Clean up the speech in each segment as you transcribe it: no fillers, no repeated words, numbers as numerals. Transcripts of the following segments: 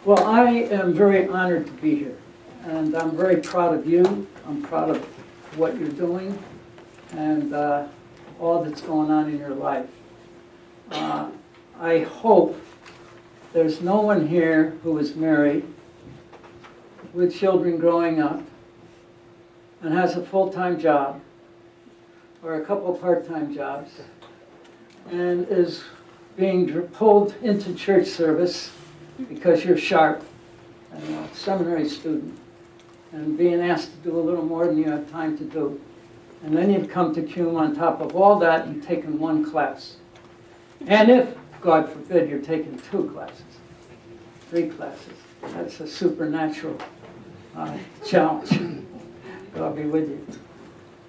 Well, I am very honored to be here, and I'm very proud of you. I'm proud of what you're doing and all that's going on in your life. I hope there's no one here who is married with children growing up and has a full-time job or a couple part-time jobs and is being pulled into church service because you're sharp and a seminary student and being asked to do a little more than you have time to do. And then you've come to CUME on top of all that and taken one class. And if, God forbid, you're taking 2 classes, 3 classes, that's a supernatural challenge. God be with you.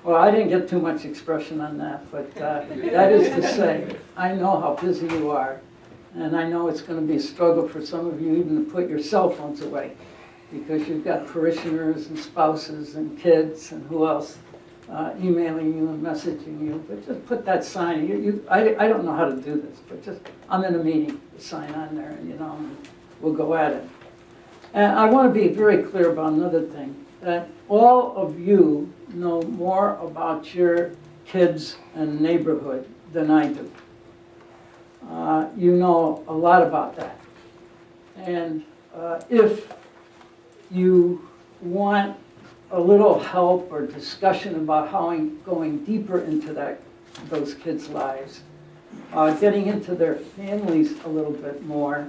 Well, I didn't get too much expression on that, but that is to say, I know how busy you are, and I know it's going to be a struggle for some of you even to put your cell phones away, because you've got parishioners and spouses and kids and who else emailing you and messaging you. But just put that sign. I don't know how to do this, but just, I'm in a meeting, the sign on there, and and we'll go at it. And I want to be very clear about another thing, that all of you know more about your kids and neighborhood than I do. You know a lot about that. And if you want a little help or discussion about how I'm going deeper into those kids' lives, getting into their families a little bit more,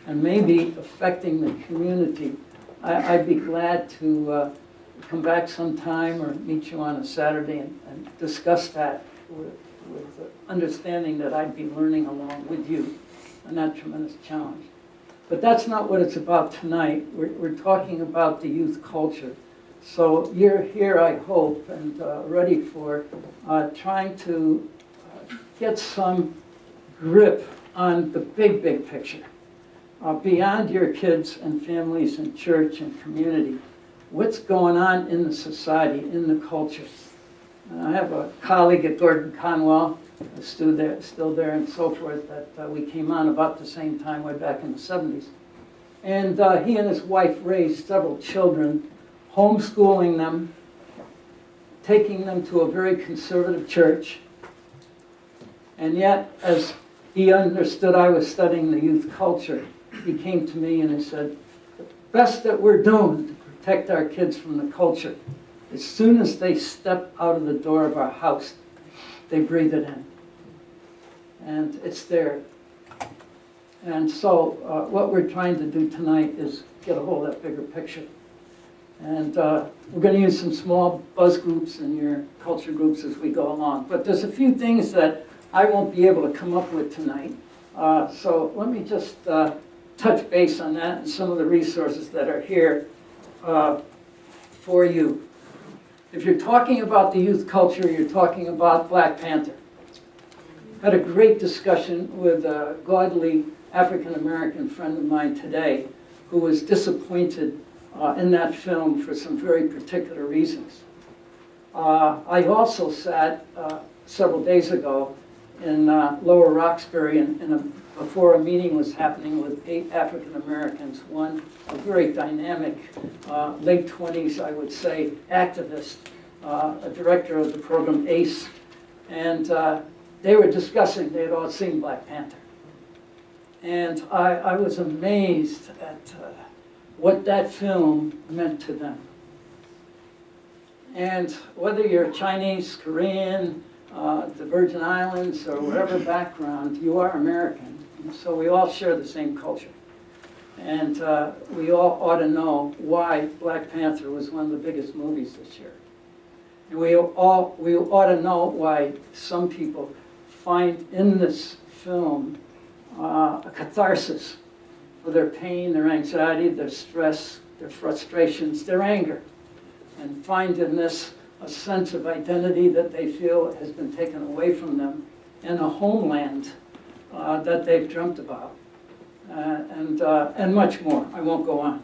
and maybe affecting the community, I'd be glad to come back sometime or meet you on a Saturday and discuss that with the understanding that I'd be learning along with you, and that tremendous challenge. But that's not what it's about tonight. We're talking about the youth culture. So you're here, I hope, and ready for trying to get some grip on the big picture. Beyond your kids and families and church and community, what's going on in the society, in the culture. I have a colleague at Gordon-Conwell, still there and so forth, that we came on about the same time, way back in the 70s. And he and his wife raised several children, homeschooling them, taking them to a very conservative church. And yet, as he understood I was studying the youth culture, he came to me and he said, the best that we're doing to protect our kids from the culture, as soon as they step out of the door of our house, they breathe it in. And it's there. And so what we're trying to do tonight is get a hold of that bigger picture. And we're going to use some small buzz groups and your culture groups as we go along. But there's a few things that I won't be able to come up with tonight. So let me just touch base on that and some of the resources that are here for you. If you're talking about the youth culture, you're talking about Black Panther. I had a great discussion with a godly African-American friend of mine today who was disappointed in that film for some very particular reasons. I also sat several days ago in Lower Roxbury before a meeting was happening with 8 African Americans, one a very dynamic, late 20s, I would say, activist, a director of the program ACE, and they were discussing, they had all seen Black Panther. And I was amazed at what that film meant to them. And whether you're Chinese, Korean, the Virgin Islands, or whatever background, you are American. And so we all share the same culture. And we all ought to know why Black Panther was one of the biggest movies this year. And we ought to know why some people find in this film a catharsis for their pain, their anxiety, their stress, their frustrations, their anger, and find in this a sense of identity that they feel has been taken away from them and a homeland that they've dreamt about, and much more. I won't go on.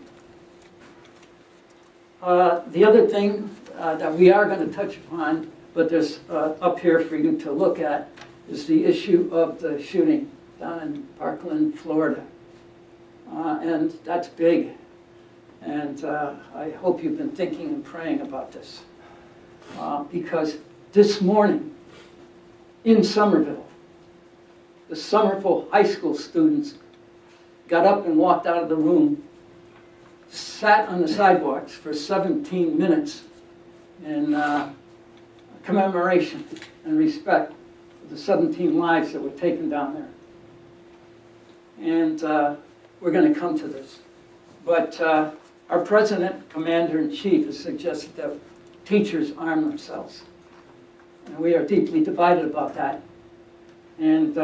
The other thing that we are going to touch upon, but there's up here for you to look at, is the issue of the shooting down in Parkland, Florida. And that's big. And I hope you've been thinking and praying about this. Because this morning in Somerville, the Somerville high school students got up and walked out of the room, sat on the sidewalks for 17 minutes in commemoration and respect for the 17 lives that were taken down there. And we're going to come to this. But our president, commander-in-chief, has suggested that teachers arm themselves. And we are deeply divided about that. And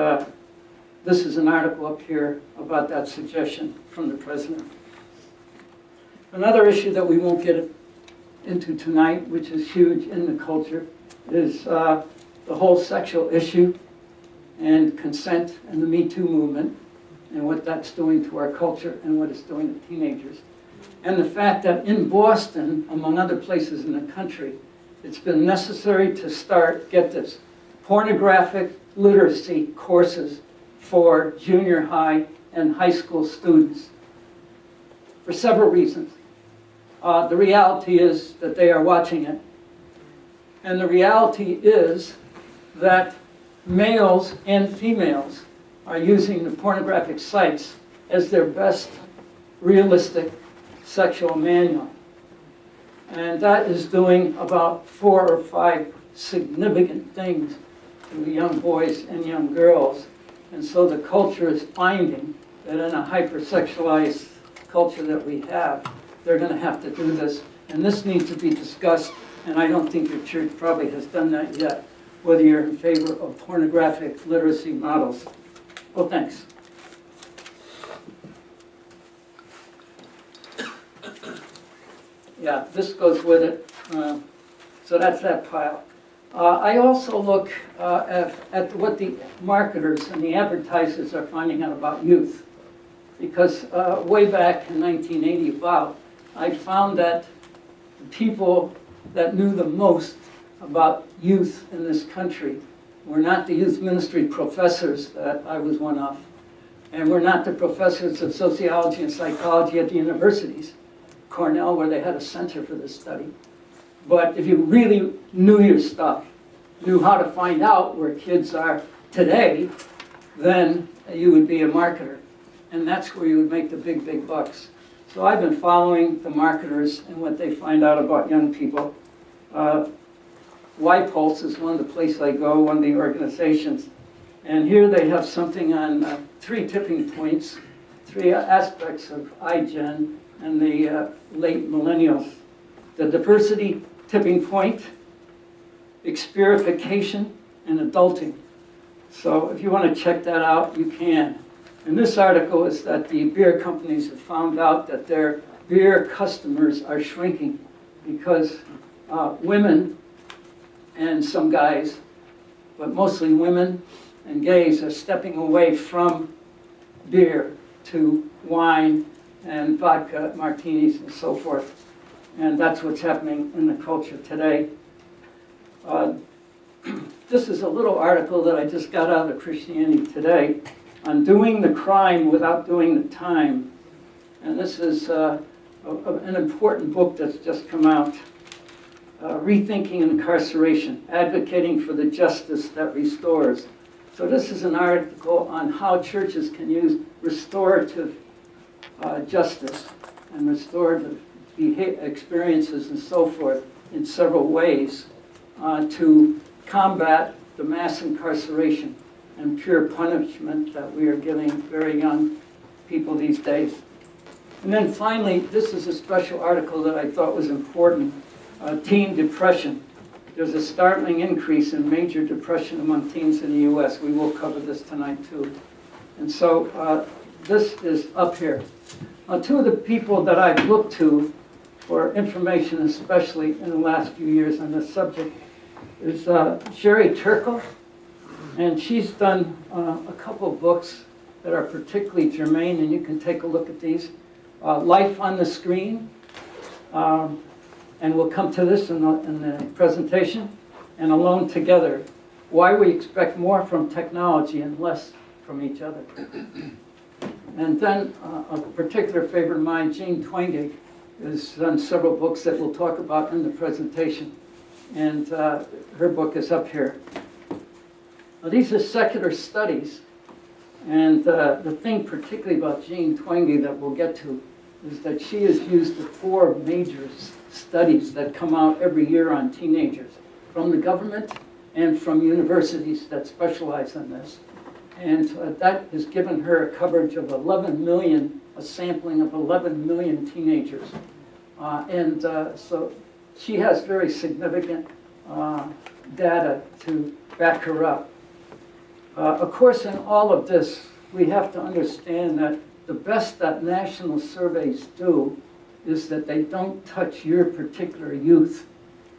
this is an article up here about that suggestion from the president. Another issue that we won't get into tonight, which is huge in the culture, is the whole sexual issue and consent and the Me Too movement and what that's doing to our culture and what it's doing to teenagers. And the fact that in Boston, among other places in the country, it's been necessary to start, get this, pornographic literacy courses for junior high and high school students for several reasons. The reality is that they are watching it. And the reality is that males and females are using the pornographic sites as their best realistic sexual manual. And that is doing about 4 or 5 significant things to the young boys and young girls. And so the culture is finding that in a hypersexualized culture that we have, they're going to have to do this. And this needs to be discussed, and I don't think your church probably has done that yet, whether you're in favor of pornographic literacy models. Well, thanks. Yeah, this goes with it. So that's that pile. I also look at what the marketers and the advertisers are finding out about youth. Because way back in 1980 about, I found that the people that knew the most about youth in this country were not the youth ministry professors that I was one of, and were not the professors of sociology and psychology at the universities, Cornell, where they had a center for this study. But if you really knew your stuff, knew how to find out where kids are today, then you would be a marketer. And that's where you would make the big, big bucks. So I've been following the marketers and what they find out about young people. Y-Pulse is one of the places I go, one of the organizations. And here they have something on 3 tipping points, 3 aspects of iGen and the late millennials. The diversity tipping point, experification, and adulting. So if you want to check that out, you can. And this article is that the beer companies have found out that their beer customers are shrinking because women and some guys, but mostly women and gays, are stepping away from beer to wine and vodka, martinis, and so forth. And that's what's happening in the culture today. This is a little article that I just got out of Christianity Today on doing the crime without doing the time. And this is an important book that's just come out, Rethinking Incarceration, Advocating for the Justice That Restores. So this is an article on how churches can use restorative justice and restorative experiences and so forth in several ways to combat the mass incarceration and pure punishment that we are giving very young people these days. And then finally, this is a special article that I thought was important, teen depression. There's a startling increase in major depression among teens in the U.S. We will cover this tonight too. And so this is up here. 2 of the people that I've looked to for information, especially in the last few years on this subject, is Sherry Turkle. And she's done a couple of books that are particularly germane, and you can take a look at these. Life on the Screen, and we'll come to this in the presentation, and Alone Together, Why We Expect More from Technology and Less from Each Other. And then a particular favorite of mine, Jean Twenge, has done several books that we'll talk about in the presentation. And her book is up here. Now, these are secular studies. And the thing particularly about Jean Twenge that we'll get to is that she has used the 4 major studies that come out every year on teenagers from the government and from universities that specialize in this. And that has given her a coverage of 11 million, a sampling of 11 million teenagers. So she has very significant data to back her up. Of course, in all of this, we have to understand that the best that national surveys do is that they don't touch your particular youth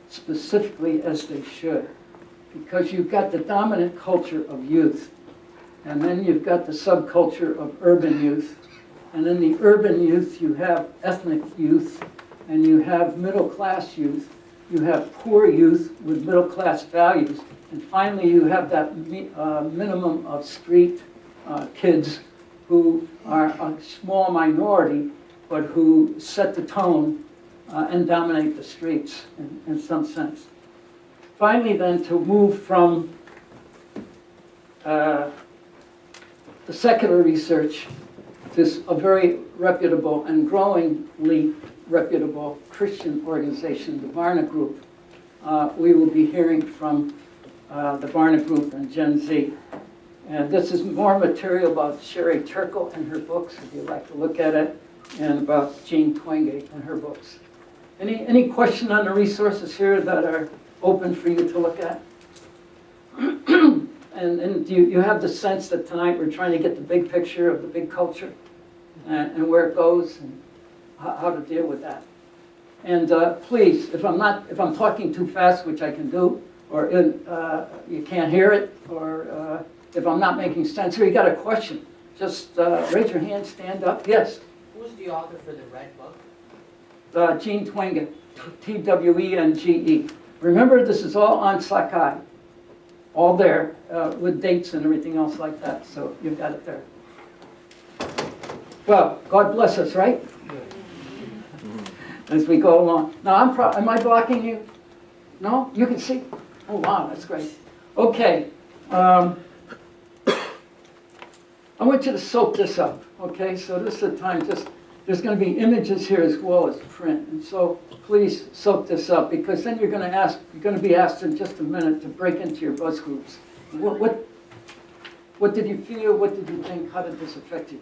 specifically as they should. Because you've got the dominant culture of youth, and then you've got the subculture of urban youth. And in the urban youth, you have ethnic youth, and you have middle-class youth. You have poor youth with middle-class values. And finally, you have that minimum of street kids who are a small minority, but who set the tone and dominate the streets in some sense. Finally, then, to move from the secular research to a very reputable and growingly reputable Christian organization, the Barna Group. We will be hearing from the Barna Group and Gen Z. And this is more material about Sherry Turkle and her books, if you'd like to look at it, and about Jean Twenge and her books. Any question on the resources here that are open for you to look at? And you have the sense that tonight we're trying to get the big picture of the big culture and where it goes and how to deal with that. And please, if I'm talking too fast, which I can do, or you can't hear it, or if I'm not making sense, or you got a question, just raise your hand, stand up. Yes? Who's the author for the red book? Jean Twenge, Twenge. Remember, this is all on Sakai, all there, with dates and everything else like that, so you've got it there. Well, God bless us, right? As we go along. Now, am I blocking you? No? You can see? Oh, wow, that's great. Okay. I want you to soak this up, okay? So this is the time, there's going to be images here as well as print. And so please soak this up, because then you're going to be asked in just a minute to break into your buzz groups. What did you feel? What did you think? How did this affect you?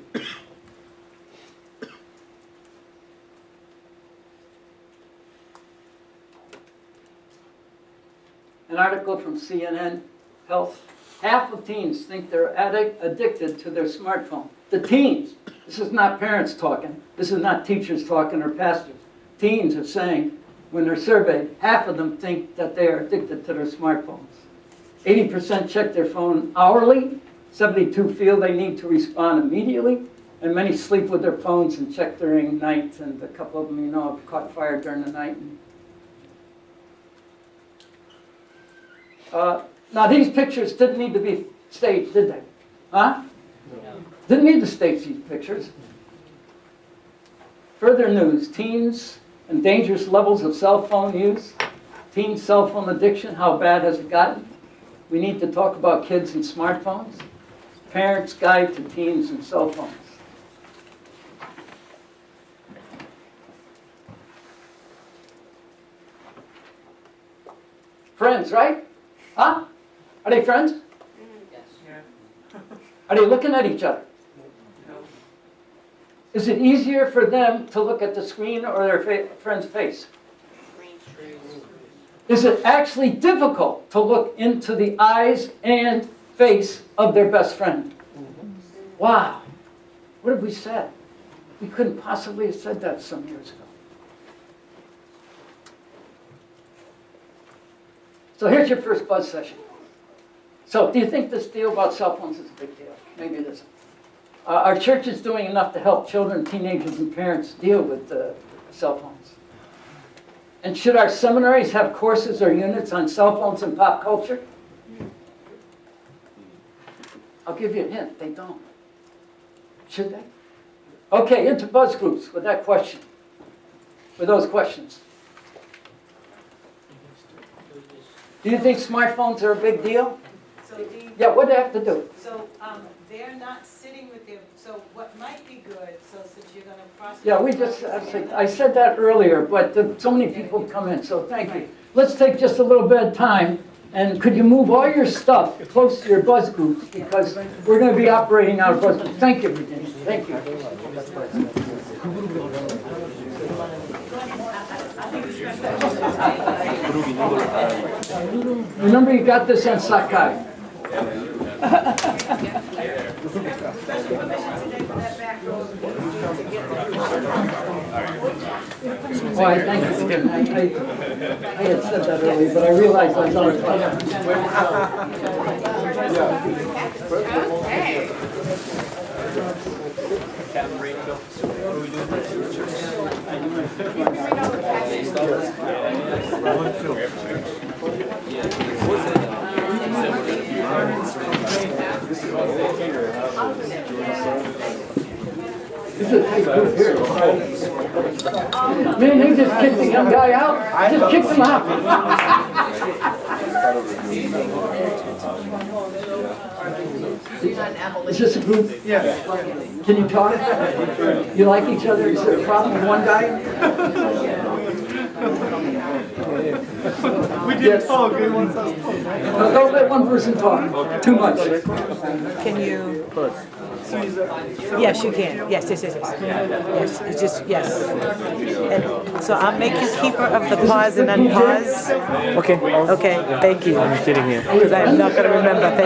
An article from CNN Health. Half of teens think they're addicted to their smartphone. The teens. This is not parents talking. This is not teachers talking or pastors. Teens are saying, when they're surveyed, half of them think that they are addicted to their smartphones. 80% check their phone hourly. 72 feel they need to respond immediately. And many sleep with their phones and check during night. And a couple of them, have caught fire during the night. Now, these pictures didn't need to be staged, did they? Huh? No. Didn't need to stage these pictures. Further news, teens and dangerous levels of cell phone use. Teen cell phone addiction, how bad has it gotten? We need to talk about kids and smartphones. Parents' guide to teens and cell phones. Friends, right? Huh? Are they friends? Yes. Yeah. Are they looking at each other? No. Is it easier for them to look at the screen or their friend's face? Is it actually difficult to look into the eyes and face of their best friend? Wow. What have we said? We couldn't possibly have said that some years ago. So here's your first buzz session. So do you think this deal about cell phones is a big deal? Maybe it isn't. Our church is doing enough to help children, teenagers, and parents deal with cell phones. And should our seminaries have courses or units on cell phones and pop culture? I'll give you a hint, they don't. Should they? Okay, into buzz groups with that question. With those questions. Do you think smartphones are a big deal? So Dean, Yeah, what do they have to do? so they're not sitting with their, so what might be good, so since you're gonna process. Yeah, we just, I said that earlier, but so many people come in, so thank you. Let's take just a little bit of time, and could you move all your stuff close to your buzz groups, because we're going to be operating out of buzz groups. Thank you, Virginia. Thank you. Remember, you got this on Sakai. Why, thank you. I had said that earlier, but I realized I was on Man, they just kicked the young guy out. Just kicked him out. Is this a group? Yeah. Can you talk? You like each other? Is there a problem with one guy? We did talk, it was us talk. No, don't let one person talk. Too much. Can you? Yes, you can. Yes. Yes, it's just, yes. And so I'll make you keeper of the pause and unpause. Okay. Okay, thank you. I'm sitting here. Because I'm not going to remember. Thank